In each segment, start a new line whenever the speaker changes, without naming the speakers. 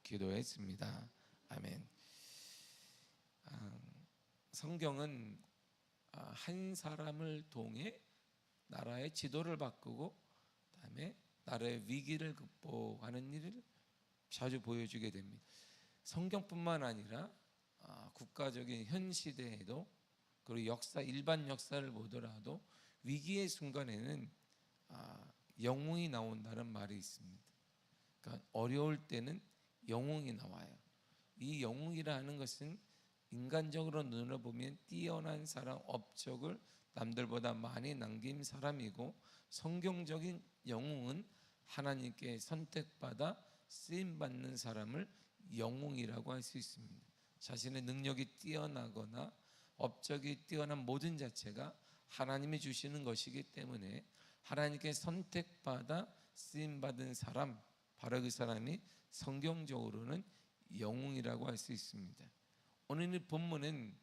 기도했습니다. 아멘. 성경은 한 사람을 통해 나라의 지도를 바꾸고 그다음에 나라의 위기를 극복하는 일을 자주 보여주게 됩니다. 성경뿐만 아니라 국가적인 현 시대에도, 그리고 역사, 일반 역사를 보더라도 위기의 순간에는 영웅이 나온다는 말이 있습니다. 그러니까 어려울 때는 영웅이 나와요. 이 영웅이라는 것은 인간적으로 눈으로 보면 뛰어난 사람, 업적을 남들보다 많이 남긴 사람이고, 성경적인 영웅은 하나님께 선택받아 쓰임받는 사람을 영웅이라고 할 수 있습니다. 자신의 능력이 뛰어나거나 업적이 뛰어난 모든 자체가 하나님이 주시는 것이기 때문에 하나님께 선택받아 쓰임받은 사람, 바로 그 사람이 성경적으로는 영웅이라고 할 수 있습니다. 오늘 본문은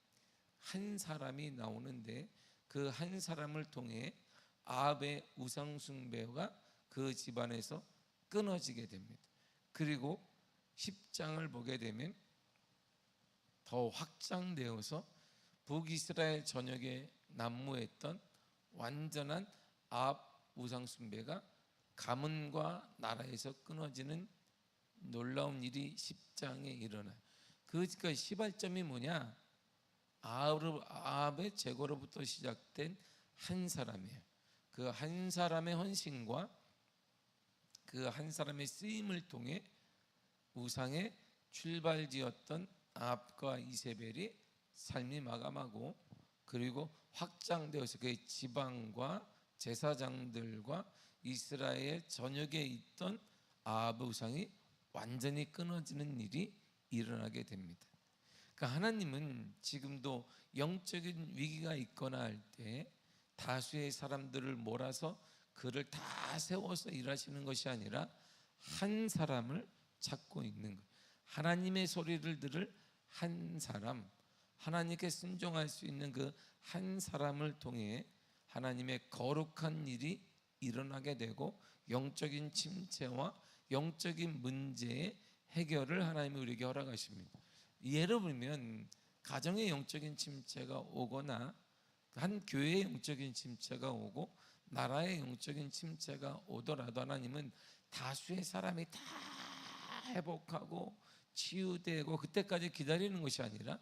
한 사람이 나오는데, 그 한 사람을 통해 아합의 우상 숭배가 그 집안에서 끊어지게 됩니다. 그리고 10장을 보게 되면 더 확장되어서 북이스라엘 전역에 난무했던 완전한 아합 우상 숭배가 가문과 나라에서 끊어지는 놀라운 일이 10장에 일어나요. 그 시발점이 뭐냐? 아합의 제거로부터 시작된 한 사람이에요. 그 한 사람의 헌신과 그 한 사람의 쓰임을 통해 우상의 출발지였던 아합과 이세벨이 삶이 마감하고, 그리고 확장되어서 그의 지방과 제사장들과 이스라엘 전역에 있던 아합의 우상이 완전히 끊어지는 일이 일어나게 됩니다. 그러니까 하나님은 지금도 영적인 위기가 있거나 할 때 다수의 사람들을 몰아서 그를 다 세워서 일하시는 것이 아니라 한 사람을 찾고 있는 거예요. 하나님의 소리를 들을 한 사람, 하나님께 순종할 수 있는 그 한 사람을 통해 하나님의 거룩한 일이 일어나게 되고, 영적인 침체와 영적인 문제의 해결을 하나님이 우리에게 허락하십니다. 예를 들면 가정의 영적인 침체가 오거나 한 교회의 영적인 침체가 오고 나라의 영적인 침체가 오더라도 하나님은 다수의 사람이 다 회복하고 치유되고 그때까지 기다리는 것이 아니라,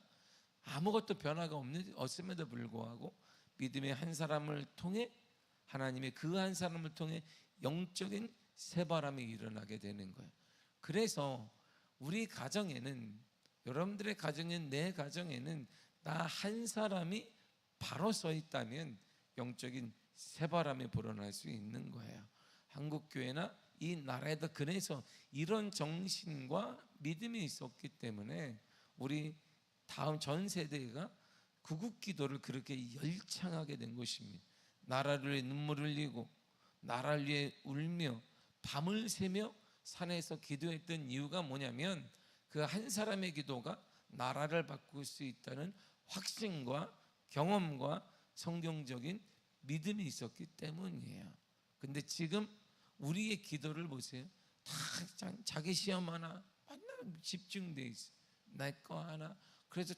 아무것도 변화가 없음에도 불구하고 믿음의 한 사람을 통해 하나님의 그 한 사람을 통해 영적인 새바람이 일어나게 되는 거예요. 그래서 우리 가정에는, 여러분들의 가정에는, 내 가정에는 나 한 사람이 바로 서 있다면 영적인 새바람이 불어날 수 있는 거예요. 한국교회나 이 나라에도 그래서 이런 정신과 믿음이 있었기 때문에 우리 다음 전 세대가 구국기도를 그렇게 열창하게 된 것입니다. 나라를 위해 눈물을 흘리고 나라를 위해 울며 밤을 새며 산에서 기도했던 이유가 뭐냐면, 그 한 사람의 기도가 나라를 바꿀 수 있다는 확신과 경험과 성경적인 믿음이 있었기 때문이에요. 근데 지금 우리의 기도를 보세요. 다 자기 시험 하나 맨날 집중돼 있어. 내 거 하나. 그래서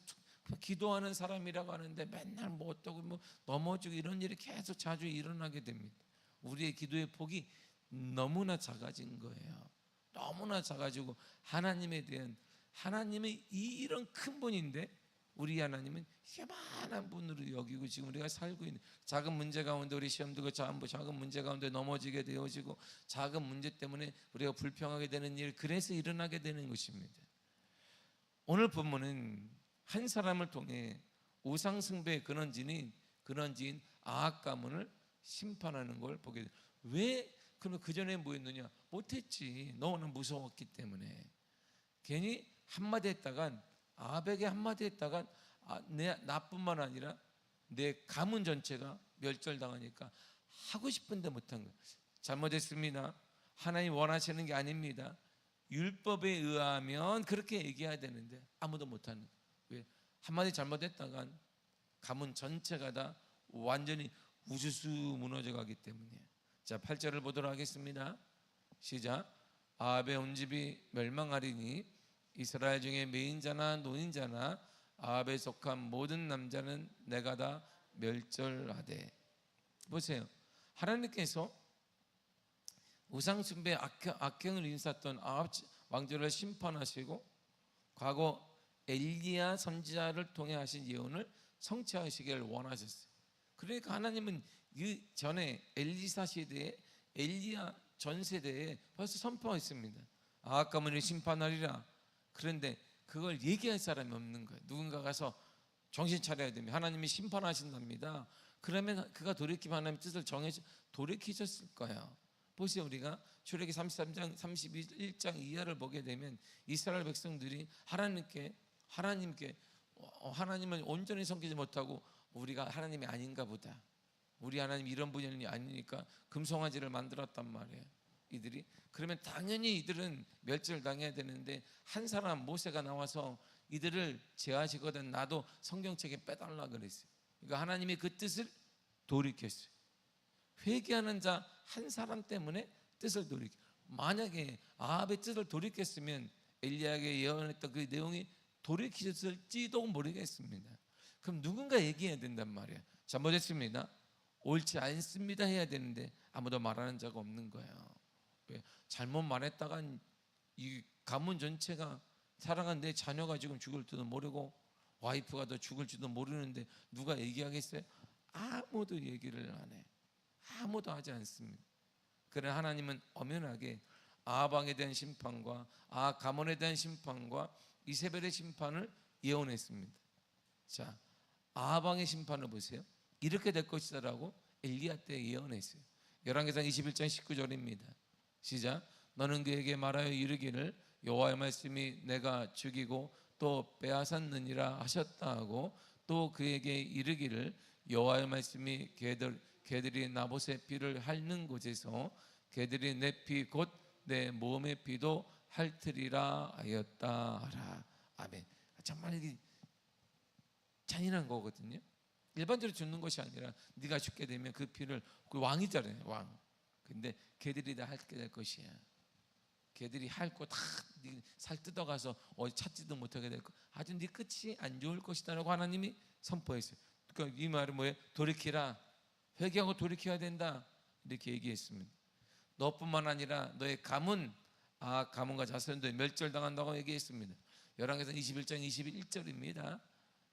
기도하는 사람이라고 하는데 맨날 뭐 어떠고 뭐 넘어지고 이런 일이 계속 자주 일어나게 됩니다. 우리의 기도의 폭이 너무나 작아진 거예요. 너무나 작아지고 하나님에 대한, 하나님의 이런 큰 분인데 우리 하나님은 이만한 분으로 여기고, 지금 우리가 살고 있는 작은 문제 가운데 우리 시험 들고 작은 문제 가운데 넘어지게 되어지고 작은 문제 때문에 우리가 불평하게 되는 일, 그래서 일어나게 되는 것입니다. 오늘 본문은 한 사람을 통해 우상 숭배의 근원지인 아합 가문을 심판하는 걸 보게 돼요. 왜? 그럼 그 전에 뭐였느냐? 못했지. 너는 무서웠기 때문에. 괜히 한마디 했다간, 아합에게 한마디 했다간 나뿐만 아니라 내 가문 전체가 멸절당하니까 하고 싶은데 못한 거예요. 잘못했습니다. 하나님 원하시는 게 아닙니다. 율법에 의하면 그렇게 얘기해야 되는데 아무도 못하는 거예요. 왜? 한마디 잘못했다간 가문 전체가 다 완전히 우수수 무너져 가기 때문이에요. 자, 8절을 보도록 하겠습니다. 시작. 아합의 온 집이 멸망하리니 이스라엘 중에 매인자나 노인자나 아합에 속한 모든 남자는 내가 다 멸절하되. 보세요. 하나님께서 우상 숭배 악행을 인쌌던 아합 왕조를 심판하시고 과거 엘리야 선지자를 통해 하신 예언을 성취하시기를 원하셨어요. 그러니까 하나님은 그 전에 엘리사 시대에 엘리야 전 세대에 벌써 선포했습니다. 아합 가문을 심판하리라. 그런데 그걸 얘기할 사람이 없는 거예요. 누군가 가서 정신 차려야 됩니다. 하나님이 심판하신답니다. 그러면 그가 돌이키면 하나님의 뜻을 정해서 돌이키셨을 거예요. 보세요. 우리가 출애기 33장 31장 이하를 보게 되면 이스라엘 백성들이 하나님을 온전히 섬기지 못하고 우리가 하나님이 아닌가 보다, 우리 하나님 이런 분이 아니니까 금송아지를 만들었단 말이에요. 이들이 그러면 당연히 이들은 멸절당해야 되는데 한 사람 모세가 나와서 이들을 제하시거든 나도 성경책에 빼달라 그랬어요. 그러니까 하나님이 그 뜻을 돌이켰어요. 회개하는 자 한 사람 때문에 뜻을 돌이켜. 만약에 아합의 뜻을 돌이켰으면 엘리야에게 예언했던 그 내용이 돌이키셨을지도 모르겠습니다. 그럼 누군가 얘기해야 된단 말이에요. 잘못했습니다, 옳지 않습니다 해야 되는데 아무도 말하는 자가 없는 거예요. 왜? 잘못 말했다가 이 가문 전체가 사랑하는 내 자녀가 지금 죽을지도 모르고 와이프가 더 죽을지도 모르는데 누가 얘기하겠어요? 아무도 얘기를 안 해. 아무도 하지 않습니다. 그러나 하나님은 엄연하게 아합 왕에 대한 심판과 아합 가문에 대한 심판과 이세벨의 심판을 예언했습니다. 자, 아합 왕의 심판을 보세요. 이렇게 될 것이다라고 엘리야 때 예언했어요. 열왕기상 21장 19절입니다. 시작. 너는 그에게 말하여 이르기를 여호와의 말씀이 내가 죽이고 또 빼앗았느니라 하셨다 하고 또 그에게 이르기를 여호와의 말씀이 개들이 나봇의 피를 핥는 곳에서 개들이 내 피 곧 내 몸의 피도 핥으리라 하였다 하라. 아멘. 정말 이게 잔인한 거거든요. 일반적으로 죽는 것이 아니라 네가 죽게 되면 그 피를, 그 왕이잖아요, 왕. 근데 개들이 다 핥게 될 것이야. 개들이 핥고 다 살 뜯어가서 어디 찾지도 못하게 될 거. 아주 네 끝이 안 좋을 것이다라고 하나님이 선포했어요. 그러니까 이 말은 뭐예요? 돌이키라. 회개하고 돌이켜야 된다. 이렇게 얘기했습니다. 너뿐만 아니라 너의 가문, 가문과 자손도 멸절당한다고 얘기했습니다. 열왕기상 21장 21절입니다.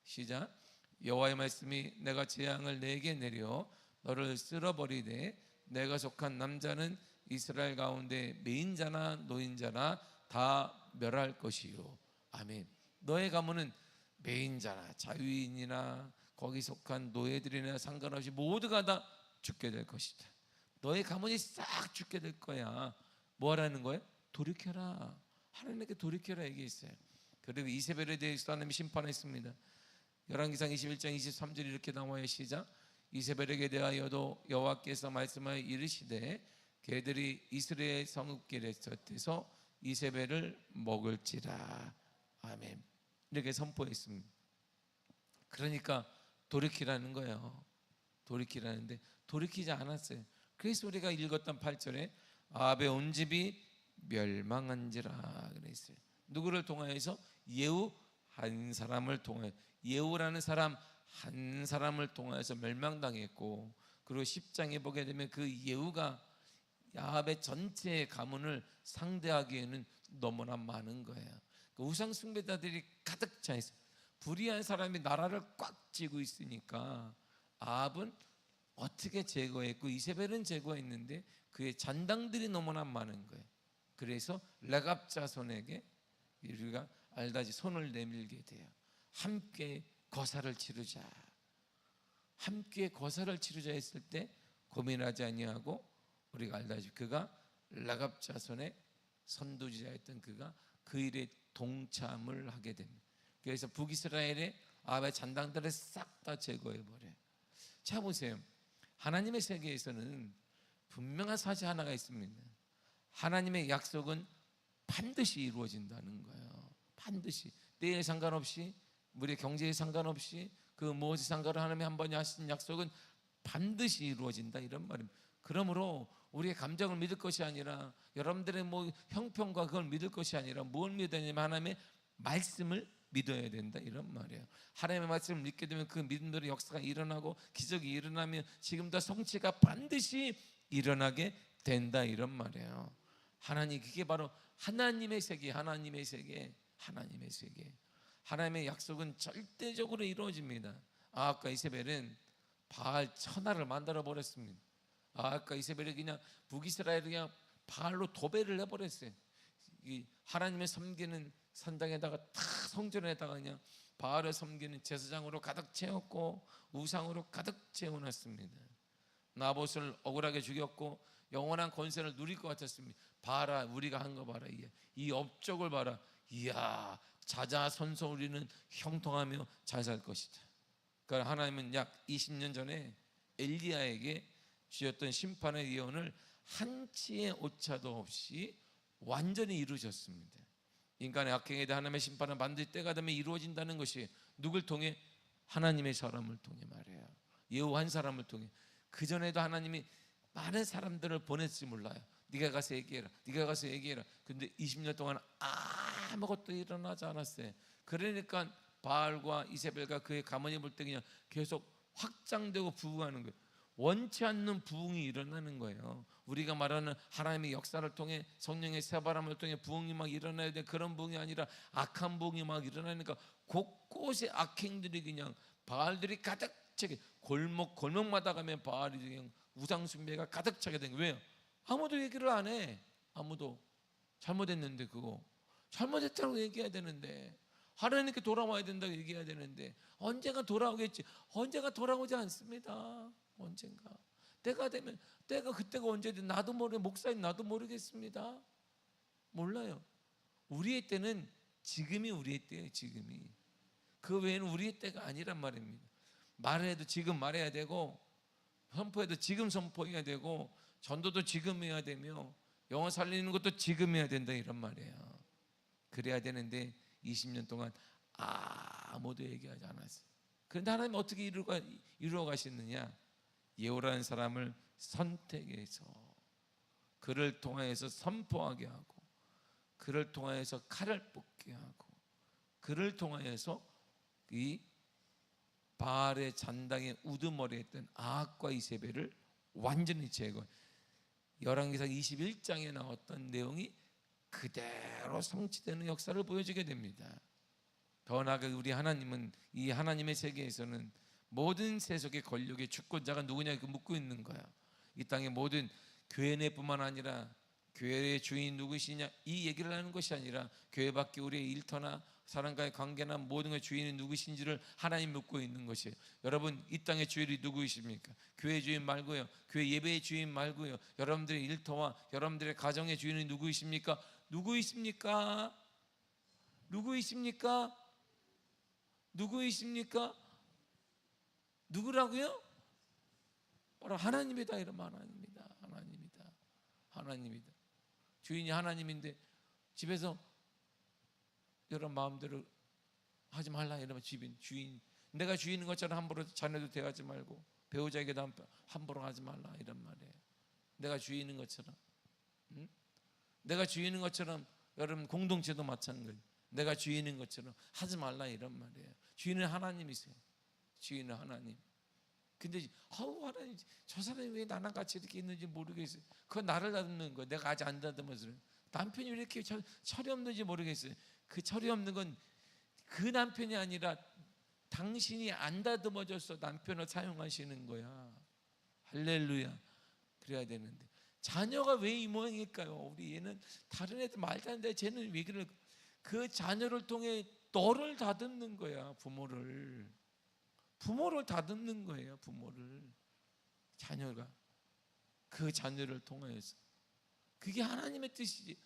시작. 여호와의 말씀이 내가 재앙을 내게 내려 너를 쓸어버리되 내가 속한 남자는 이스라엘 가운데 매인자나 노인자나 다 멸할 것이요. 아멘. 너의 가문은 매인자나 자유인이나 거기 속한 노예들이나 상관없이 모두가 다 죽게 될 것이다. 너의 가문이 싹 죽게 될 거야. 뭐 하라는 거예요? 돌이켜라. 하나님께 돌이켜라 얘기했어요. 그리고 이세벨에 대해서 하나님이 심판했습니다. 열왕기상 21장 23절 이렇게 나와요. 시작. 이세벨에게 대하여도 여호와께서 말씀하여 이르시되 개들이 이스라엘 성읍길에 곁에서 이세벨을 먹을지라. 아멘. 이렇게 선포했습니다. 그러니까 돌이키라는 거예요. 돌이키라는데 돌이키지 않았어요. 그래서 우리가 읽었던 8절에 아합의 온 집이 멸망한지라 그랬어요. 누구를 통하여서? 예후 한 사람을 통하여. 예후라는 사람 한 사람을 통하여서 멸망당했고, 그리고 10장에 보게 되면 그 예후가 아합의 전체 가문을 상대하기에는 너무나 많은 거예요. 그 우상 숭배자들이 가득 차 있어요. 불의한 사람이 나라를 꽉 쥐고 있으니까 아합은 어떻게 제거했고 이세벨은 제거했는데 그의 잔당들이 너무나 많은 거예요. 그래서 레갑 자손에게 우리가 알다시 손을 내밀게 돼요. 함께 거사를 치르자. 함께 거사를 치르자 했을 때 고민하지 아니하고 우리가 알다시 그가 레갑 자손의 선두주자였던 그가 그 일에 동참을 하게 됩니다. 그래서 북이스라엘의 아합의 잔당들을 싹 다 제거해버려요. 자 보세요. 하나님의 세계에서는 분명한 사실 하나가 있습니다. 하나님의 약속은 반드시 이루어진다는 거예요. 반드시. 때에 상관없이, 우리의 경제에 상관없이, 그 무엇에 상관없이 하나님이 한 번에 하신 약속은 반드시 이루어진다, 이런 말입니다. 그러므로 우리의 감정을 믿을 것이 아니라, 여러분들의 형평과 그걸 믿을 것이 아니라 뭘 믿어야 되냐면 하나님의 말씀을 믿어야 된다 이런 말이에요. 하나님의 말씀을 믿게 되면 그 믿음들의 역사가 일어나고 기적이 일어나면 지금도 성취가 반드시 일어나게 된다 이런 말이에요. 하나님, 그게 바로 하나님의 세계, 하나님의 세계, 하나님의 세계. 하나님의 약속은 절대적으로 이루어집니다. 아합과 이세벨은 바알 천하를 만들어 버렸습니다. 아합과 이세벨이 그냥 북이스라엘을 그냥 바알로 도배를 해버렸어요. 이 하나님의 섬기는 산당에다가 탁 성전에다가 그냥 바알을 섬기는 제사장으로 가득 채웠고 우상으로 가득 채워놨습니다. 나봇을 억울하게 죽였고 영원한 권세를 누릴 것 같았습니다. 봐라, 우리가 한 거 봐라, 이 업적을 봐라. 이야, 자자손손 우리는 형통하며 잘 살 것이다. 그러니까 하나님은 약 20년 전에 엘리야에게 주셨던 심판의 예언을 한치의 오차도 없이 완전히 이루어졌습니다. 인간의 악행에 대한 하나님의 심판은 반드시 때가 되면 이루어진다는 것이 누굴 통해? 하나님의 사람을 통해 말이에요. 예후 한 사람을 통해. 그 전에도 하나님이 많은 사람들을 보냈을지 몰라요. 네가 가서 얘기해라, 네가 가서 얘기해라. 근데 20년 동안 아무것도 일어나지 않았어요. 그러니까 바알과 이세벨과 그의 가문이 볼 때 그냥 계속 확장되고 부흥하는 거예요. 원치 않는 부흥이 일어나는 거예요. 우리가 말하는 하나님의 역사를 통해 성령의 새바람을 통해 부흥이 막 일어나야 돼. 그런 부흥이 아니라 악한 부흥이 막 일어나니까 곳곳에 악행들이 그냥 바알들이 가득 차게, 골목마다 가면 바알이 그냥 우상 숭배가 가득 차게 된 거예요. 왜요? 아무도 얘기를 안 해. 아무도. 잘못했는데, 그거 잘못했다고 얘기해야 되는데, 하나님께 돌아와야 된다고 얘기해야 되는데 언젠가 돌아오겠지. 언젠가 돌아오지 않습니다. 언젠가 때가 되면, 그때가 언제든 나도 모르게, 목사님 나도 모르겠습니다. 몰라요. 우리의 때는 지금이 우리의 때예요. 지금이. 그 외에는 우리의 때가 아니란 말입니다. 말해도 지금 말해야 되고, 선포해도 지금 선포해야 되고, 전도도 지금 해야 되며, 영혼 살리는 것도 지금 해야 된다 이런 말이에요. 그래야 되는데 20년 동안 아무도 얘기하지 않았어요. 그런데 하나님 어떻게 이루어 가시느냐? 예후라는 사람을 선택해서 그를 통하여서 선포하게 하고, 그를 통하여서 칼을 뽑게 하고, 그를 통하여서 이 바알의 잔당에 우두머리했던 아합과 이세벨을 완전히 제거. 열왕기상 21장에 나왔던 내용이 그대로 성취되는 역사를 보여주게 됩니다. 더 나아가 우리 하나님은, 이 하나님의 세계에서는 모든 세속의 권력의 주권자가 누구냐 묻고 있는 거야. 이 땅의 모든 교회 내뿐만 아니라 교회의 주인 누구시냐 이 얘기를 하는 것이 아니라 교회 밖에 우리의 일터나 사람과의 관계나 모든 것 주인이 누구신지를 하나님 묻고 있는 것이에요. 여러분, 이 땅의 주인이 누구이십니까? 교회 주인 말고요, 교회 예배의 주인 말고요, 여러분들의 일터와 여러분들의 가정의 주인이 누구이십니까? 누구이십니까? 누구이십니까? 누구이십니까? 누구라고요? 바로 하나님이다. 이러면 하나님이다. 하나님이다. 하나님이다. 주인이 하나님인데 집에서 여러분 마음대로 하지 말라 이러면 주인, 내가 주인인 것처럼 함부로 자녀도 대하지 말고 배우자에게도 함부로 하지 말라 이런 말이에요. 내가 주인인 것처럼, 응? 내가 주인인 것처럼 여러분 공동체도 마찬가지. 내가 주인인 것처럼 하지 말라 이런 말이에요. 주인은 하나님이세요. 주인은 하나님. 근데 하나님, 저 사람이 왜 나랑 같이 이렇게 있는지 모르겠어요. 그건 나를 다듬는 거예요. 내가 아직 안 다듬어서. 남편이 왜 이렇게 철이 없는지 모르겠어요. 그 철이 없는 건 그 남편이 아니라 당신이 안 다듬어져서 남편을 사용하시는 거야. 할렐루야. 그래야 되는데 자녀가 왜 이 모양일까요? 우리 얘는 다른 애들 말도 안 돼. 쟤는 왜 그래? 그 자녀를 통해 너를 다듬는 거야. 부모를 다듬는 거예요. 부모를, 자녀가 그 자녀를 통하여서. 그게 하나님의 뜻이지.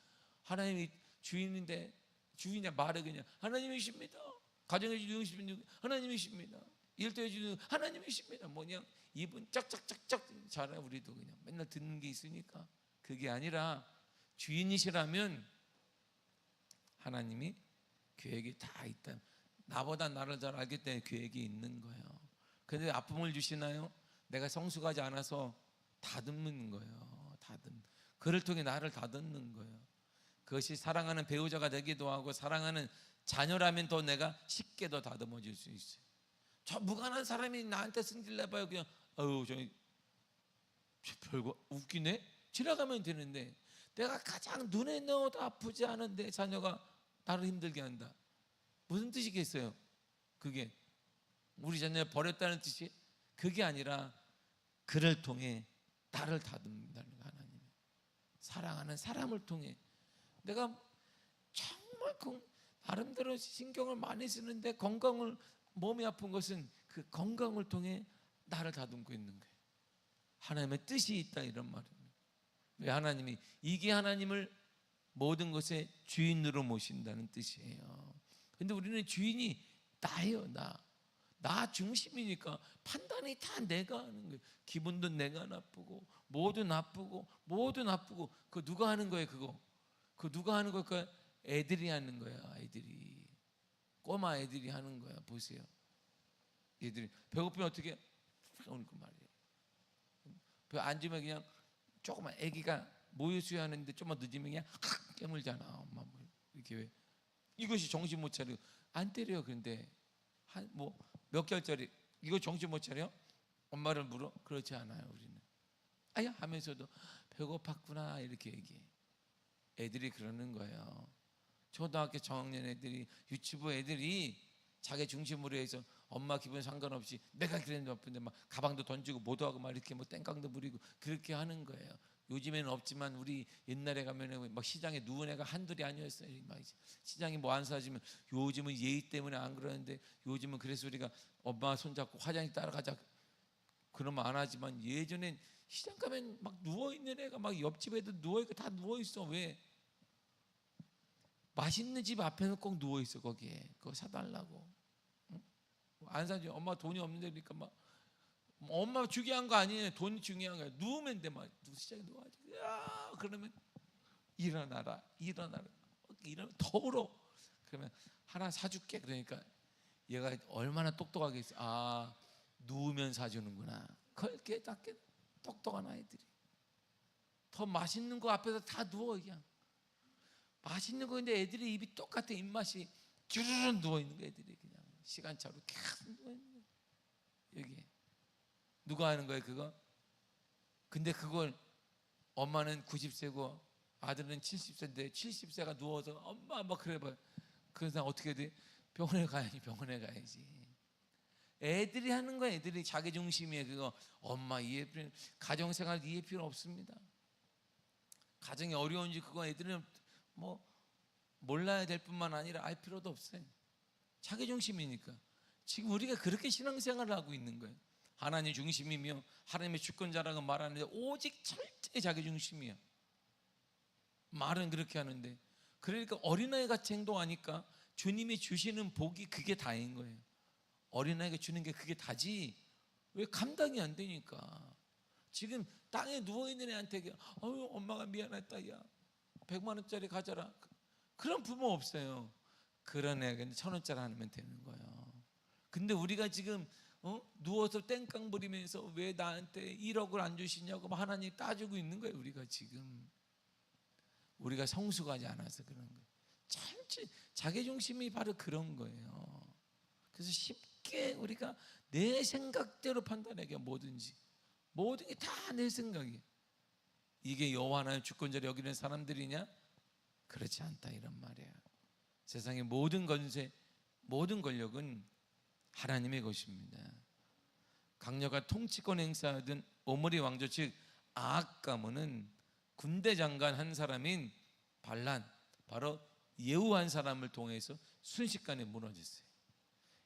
하나님이 주인인데, 주인이냐 말해 그냥 하나님이십니다. 가정의 주인이십니다. 하나님이십니다. 일터의 주인 하나님이십니다. 뭐냐 입은 짝짝짝짝 잘해. 우리도 그냥 맨날 듣는 게 있으니까. 그게 아니라 주인이시라면 하나님이 계획이 다 있다. 나보다 나를 잘 알기 때문에 계획이 있는 거예요. 그런데 아픔을 주시나요? 내가 성숙하지 않아서 다듬는 거예요. 그를 통해 나를 다듬는 거예요. 그것이 사랑하는 배우자가 되기도 하고, 사랑하는 자녀라면 더 내가 쉽게 더 다듬어 줄 수 있어요. 저 무관한 사람이 나한테 승질 내봐요. 그냥 아유 저 별거 웃기네? 지나가면 되는데, 내가 가장 눈에 넣어도 아프지 않은데 자녀가 나를 힘들게 한다. 무슨 뜻이겠어요? 그게 우리 자녀를 버렸다는 뜻이? 그게 아니라 그를 통해 나를 다듬는다는 거. 하나님 사랑하는 사람을 통해 내가 정말 나름대로 신경을 많이 쓰는데 몸이 아픈 것은 그 건강을 통해 나를 다듬고 있는 거예요. 하나님의 뜻이 있다, 이런 말입니다. 왜 하나님이, 이게 하나님을 모든 것의 주인으로 모신다는 뜻이에요. 근데 우리는 주인이 나예요. 나 중심이니까 판단이 다 내가 하는 거예요. 기분도 내가 나쁘고 모두 나쁘고. 그거 누가 하는 거예요? 그거 누가 하는 걸까요? 애들이 하는 거야. 애들이, 꼬마 애들이 하는 거야. 보세요. 애들이 배고프면 어떻게 해? 오늘 그 말이에요. 앉으면 그냥 조그만 애기가 모유수유 하는데 좀만 늦으면 그냥 확 깨물잖아. 엄마 뭐 이렇게. 왜? 이것이 정신 못 차려. 안 때려요. 그런데 몇 개월짜리 이거 정신 못 차려? 엄마를 물어? 그렇지 않아요. 우리는 아야 하면서도 배고팠구나 이렇게 얘기해. 애들이 그러는 거예요. 초등학교 저학년 애들이, 유치부 애들이 자기 중심으로 해서 엄마 기분 상관없이 내가 그랬는데 바쁜데 막 가방도 던지고 뭐도 하고 막 이렇게 뭐 땡깡도 부리고 그렇게 하는 거예요. 요즘에는 없지만 우리 옛날에 가면은 막 시장에 누운 애가 한둘이 아니었어요. 막 시장에 뭐 안 사주면, 요즘은 예의 때문에 안 그러는데, 요즘은 그래서 우리가 엄마 손잡고 화장실 따라가자 그러면 안 하지만, 예전엔 시장 가면 막 누워있는 애가 막 옆집에도 누워있고 다 누워있어. 왜? 맛있는 집 앞에는 꼭 누워있어. 거기에 그거 사달라고. 응? 안 사줘. 엄마 돈이 없는데. 그러니까 막 엄마 중요한 거 아니에요. 돈이 중요한 거야. 누우면 돼. 막 시장에 누워가지고 야 그러면 일어나라. 일어나면 더 울어. 그러면 하나 사줄게. 그러니까 얘가 얼마나 똑똑하겠어. 아, 누우면 사주는구나. 그렇게 딱게 똑똑한 아이들이. 더 맛있는 거 앞에서 다 누워. 그냥 맛있는 거인데 애들이 입이 똑같아. 입맛이 주르륵 누워 있는 거. 애들이 그냥 시간차로 계속 누워 있는 거. 여기 누가 하는 거예요 그거? 근데 그걸 엄마는 90세고 아들은 70세인데 70세가 누워서 엄마 막 그래봐요. 그래서 어떻게 돼? 병원에 가야지. 애들이 하는 거야. 애들이 자기 중심이에요. 그거 엄마 이해 필요, 가정생활 이해 필요 없습니다. 가정이 어려운지 그거 애들은 뭐 몰라야 될 뿐만 아니라 알 필요도 없어요. 자기 중심이니까. 지금 우리가 그렇게 신앙생활을 하고 있는 거예요. 하나님 중심이며 하나님의 주권자라고 말하는데 오직 철저히 자기 중심이야. 말은 그렇게 하는데, 그러니까 어린아이 같이 행동하니까 주님이 주시는 복이 그게 다인 거예요. 어린아이가 주는 게 그게 다지. 왜? 감당이 안 되니까. 지금 땅에 누워있는 애한테 어휴 엄마가 미안했다, 야 100만 원짜리 가져라, 그런 부모 없어요. 그런 애가 1,000원짜리 하면 되는 거예요. 근데 우리가 지금 누워서 땡깡 부리면서 왜 나한테 1억을 안 주시냐고 하나님 따지고 있는 거예요. 우리가 성숙하지 않아서 그런 거예요. 자기중심이 바로 그런 거예요. 그래서 쉽게 우리가 내 생각대로 판단하게, 모든 게 다 내 생각이에요. 이게 여호와 하나님 주권자를 여기는 사람들이냐? 그렇지 않다, 이런 말이에요. 세상의 모든 권세, 모든 권력은 하나님의 것입니다. 강력한 통치권 행사하던 오므리 왕조, 즉 아합 가문은 군대 장관 한 사람인 발란, 바로 예후 한 사람을 통해서 순식간에 무너졌어요.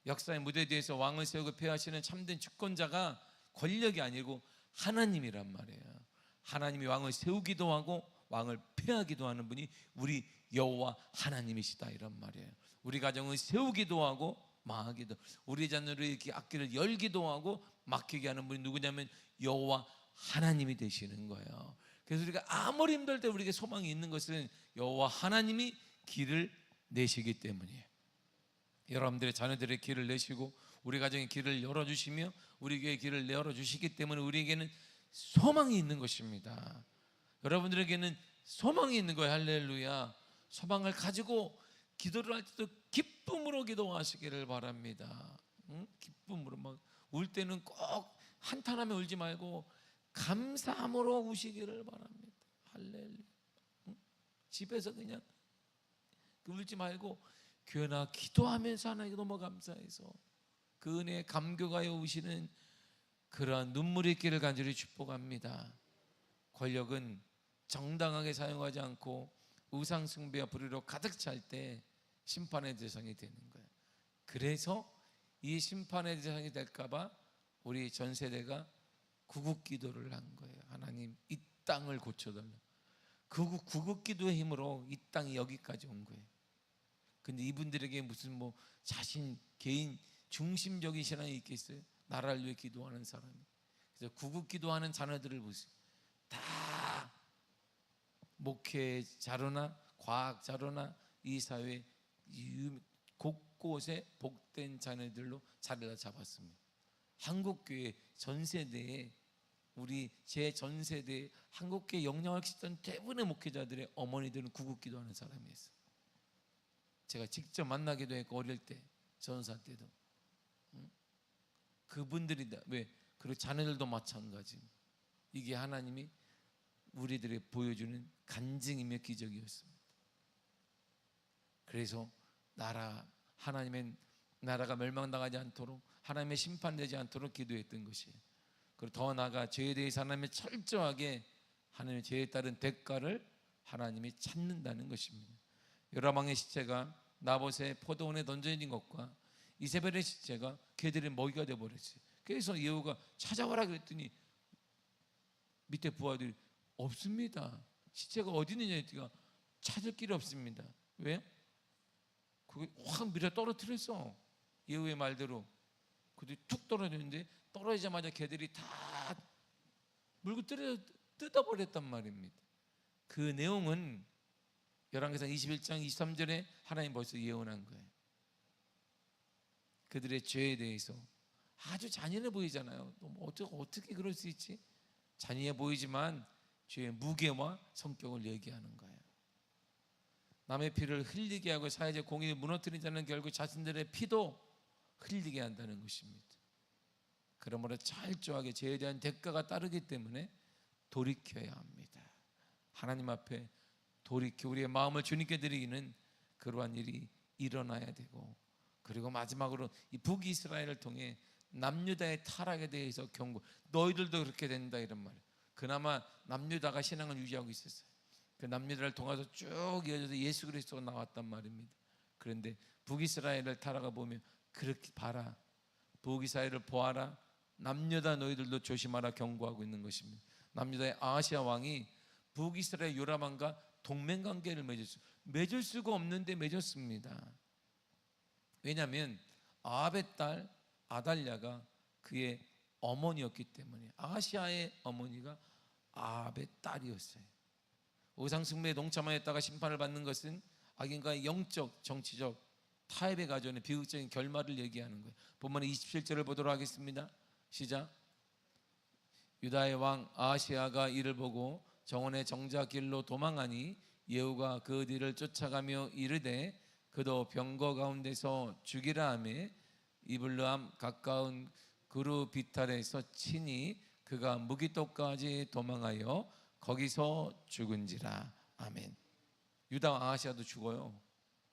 역사의 무대 뒤에서 왕을 세우고 폐하시는 참된 주권자가 권력이 아니고 하나님이란 말이에요. 하나님이 왕을 세우기도 하고 왕을 폐하기도 하는 분이 우리 여호와 하나님이시다, 이런 말이에요. 우리 가정을 세우기도 하고 망하기도, 우리 자녀를 이렇게 앞길을 열기도 하고 막히게 하는 분이 누구냐면 여호와 하나님이 되시는 거예요. 그래서 우리가 아무리 힘들 때 우리에게 소망이 있는 것은 여호와 하나님이 길을 내시기 때문이에요. 여러분들의 자녀들의 길을 내시고 우리 가정의 길을 열어주시며 우리 교회의 길을 열어주시기 때문에 우리에게는 소망이 있는 것입니다. 여러분들에게는 소망이 있는 거예요. 할렐루야. 소망을 가지고 기도를 할 때도 기쁨으로 기도하시기를 바랍니다. 응? 기쁨으로 막 울 때는 꼭 한탄하며 울지 말고 감사함으로 우시기를 바랍니다. 할렐루야. 응? 집에서 그냥 울지 말고 교회나 기도하면서 하나님께 너무 감사해서 그 은혜에 감격하여 우시는 그러한 눈물의 길을 간절히 축복합니다. 권력은 정당하게 사용하지 않고 우상 숭배와 불의로 가득 찰 때 심판의 대상이 되는 거예요. 그래서 이 심판의 대상이 될까봐 우리 전 세대가 구국 기도를 한 거예요. 하나님, 이 땅을 고쳐달라. 구국 기도의 힘으로 이 땅이 여기까지 온 거예요. 근데 이분들에게 무슨 뭐 자신 개인 중심적인 신앙이 있겠어요? 나라를 위해 기도하는 사람이. 그래서 구국 기도하는 자녀들을 보세요. 다 목회 자료나 과학 자료나 이 사회 곳곳에 복된 자녀들로 자리를 잡았습니다. 한국교회 전 세대에 우리 제 전 세대에 한국교회 영향을 끼쳤던 대부분의 목회자들의 어머니들은 구국 기도하는 사람이었어요. 제가 직접 만나기도 했고 어릴 때 전사 때도 그분들이다. 왜? 그리고 자녀들도 마찬가지. 이게 하나님이 우리들에게 보여주는 간증이며 기적이었습니다. 그래서 하나님의 나라가 멸망당하지 않도록 하나님의 심판되지 않도록 기도했던 것이에요. 그리고 더 나아가 죄에 대해서 하나님이 철저하게 하나님의 죄에 따른 대가를 하나님이 찾는다는 것입니다. 요라방의 시체가 나봇의 포도원에 던져진 것과 이세벨의 시체가 개들의 먹이가 되어버렸어요. 그래서 예후가 찾아와라 그랬더니 밑에 부하들이 없습니다. 시체가 어디 있느냐 했더니 찾을 길이 없습니다. 왜? 그게 확 밀어 떨어뜨렸어. 예후의 말대로. 그들이 툭 떨어졌는데 떨어지자마자 개들이 다 물고 뜯어버렸단 말입니다. 그 내용은 열왕기상 21장 23절에 하나님 벌써 예언한 거예요. 그들의 죄에 대해서 아주 잔인해 보이잖아요. 어떻게 그럴 수 있지? 잔인해 보이지만 죄의 무게와 성격을 얘기하는 거예요. 남의 피를 흘리게 하고 사회적 공의를 무너뜨린 자는 결국 자신들의 피도 흘리게 한다는 것입니다. 그러므로 철저하게 죄에 대한 대가가 따르기 때문에 돌이켜야 합니다. 하나님 앞에 돌이켜 우리의 마음을 주님께 드리기는 그러한 일이 일어나야 되고, 그리고 마지막으로 이 북이스라엘을 통해 남유다의 타락에 대해서 경고. 너희들도 그렇게 된다 이런 말이에요. 그나마 남유다가 신앙을 유지하고 있었어요. 그 남유다를 통해서 쭉 이어져서 예수 그리스도가 나왔단 말입니다. 그런데 북이스라엘을 타락해 보면 그렇게 봐라, 북이스라엘을 보아라, 남유다 너희들도 조심하라 경고하고 있는 것입니다. 남유다의 아하시아 왕이 북이스라엘 요람왕과 동맹관계를 맺을 수가 없는데 맺었습니다. 왜냐하면 아합의 딸 아달랴가 그의 어머니였기 때문에. 아하시아의 어머니가 아합의 딸이었어요. 우상숭배에 동참하였다가 심판을 받는 것은 악인과의 영적, 정치적 타협에 가져오는 비극적인 결말을 얘기하는 거예요. 본문의 27절을 보도록 하겠습니다. 시작. 유다의 왕 아하시아가 이를 보고 정원의 정자길로 도망하니 예후가 그 뒤를 쫓아가며 이르되 그도 병거 가운데서 죽이라 하매 이블르함 가까운 그루 비탈에서 치니 그가 무기토까지 도망하여 거기서 죽은지라. 아멘. 유다와 아하시아도 죽어요.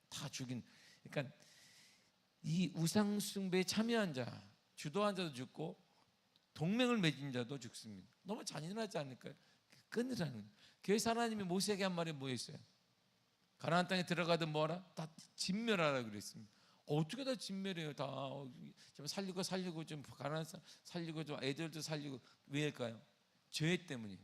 다 죽인. 그러니까 이 우상 숭배에 참여한 자, 주도한 자도 죽고 동맹을 맺은 자도 죽습니다. 너무 잔인하지 않을까요? 끊으라는. 그래서 하나님이 모세에게 한 말이 뭐였어요? 가나안 땅에 들어가든 뭐하라? 다 진멸하라 그랬습니다. 어떻게 다 진멸해요? 다 좀 살리고 좀 가나안 살리고 좀 애들도 살리고. 왜일까요? 죄 때문이에요.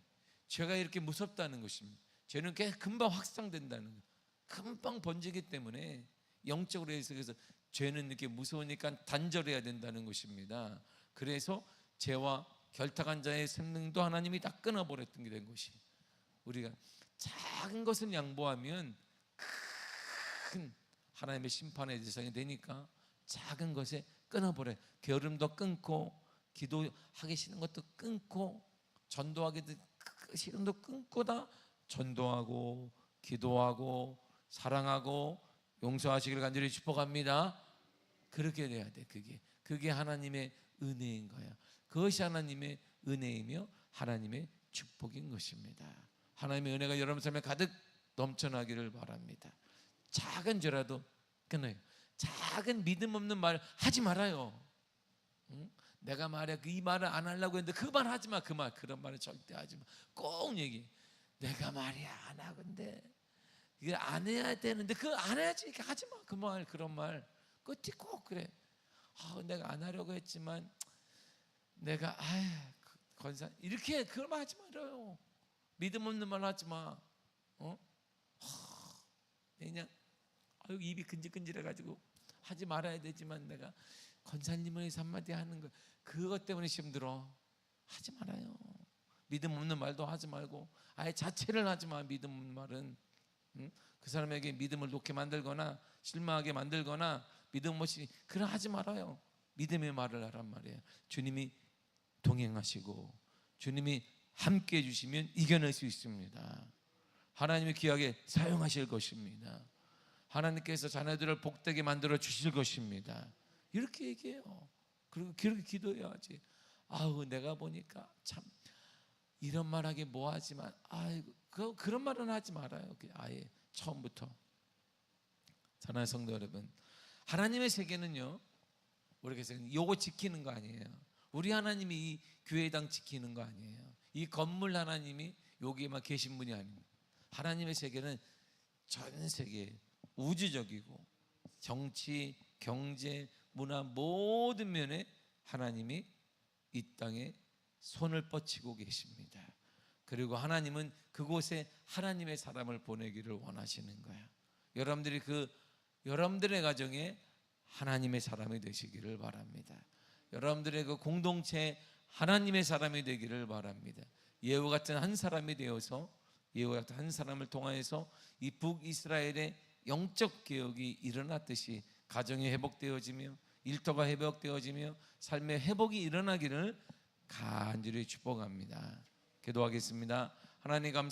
죄가 이렇게 무섭다는 것입니다. 죄는 금방 확산된다는 거예요. 금방 번지기 때문에 영적으로 해서 그래서 죄는 이렇게 무서우니까 단절해야 된다는 것입니다. 그래서 죄와 결탁한 자의 생명도 하나님이 다 끊어버렸던 게 된 것이. 우리가 작은 것을 양보하면 큰 하나님의 심판의 대상이 되니까 작은 것에 끊어버려요. 게으름도 끊고 기도하기 싫은 것도 끊고 전도하기 싫은 것도 끊고 다 전도하고 기도하고 사랑하고 용서하시길 간절히 축복합니다. 그렇게 돼야 돼. 그게 하나님의 은혜인 거야. 그것이 하나님의 은혜이며 하나님의 축복인 것입니다. 하나님의 은혜가 여러분 삶에 가득 넘쳐나기를 바랍니다. 작은 죄라도 끊어요. 작은 믿음 없는 말 하지 말아요. 응? 내가 말이야 이 말을 안 하려고 했는데 그 말 하지 마. 그런 말을 절대 하지 마. 꼭 얘기. 내가 말이야 안 하건데 이걸 안 해야 되는데 그거 안 해야지. 하지 마. 그 말 그런 말. 끝이 꼭 그래. 내가 안 하려고 했지만 내가 건산 이렇게 그런 말 하지 말아요. 믿음 없는 말 하지 마. 그냥 입이 근질근질해가지고 하지 말아야 되지만 내가 권사님을 위해서 한마디 하는 거 그것 때문에 힘들어. 하지 말아요. 믿음 없는 말도 하지 말고 아예 자체를 하지 마. 믿음 없는 말은 그 사람에게 믿음을 놓게 만들거나 실망하게 만들거나 믿음 없이 그런 하지 말아요. 믿음의 말을 하란 말이에요. 주님이 동행하시고 주님이 함께 해주시면 이겨낼 수 있습니다. 하나님이 귀하게 사용하실 것입니다. 하나님께서 자녀들을 복되게 만들어 주실 것입니다. 이렇게 얘기해요. 그리고 그렇게 기도해야지. 내가 보니까 참 이런 말 하기 뭐하지만 그런 말은 하지 말아요. 아예 처음부터. 사랑하는 성도 여러분, 하나님의 세계는요 우리가 요거 지키는 거 아니에요. 우리 하나님이 이 교회당 지키는 거 아니에요. 이 건물 하나님이 여기에만 계신 분이 아닙니다. 하나님의 세계는 전 세계 우주적이고 정치, 경제, 문화 모든 면에 하나님이 이 땅에 손을 뻗치고 계십니다. 그리고 하나님은 그곳에 하나님의 사람을 보내기를 원하시는 거예요. 여러분들이 여러분들의 가정에 하나님의 사람이 되시기를 바랍니다. 여러분들의 그 공동체 하나님의 사람이 되기를 바랍니다. 예후 같은 한 사람이 되어서 예후 같은 한 사람을 통하여서 이 북이스라엘의 영적 개혁이 일어났듯이 가정이 회복되어지며 일터가 회복되어지며 삶의 회복이 일어나기를 간절히 축복합니다. 기도하겠습니다. 하나님 감사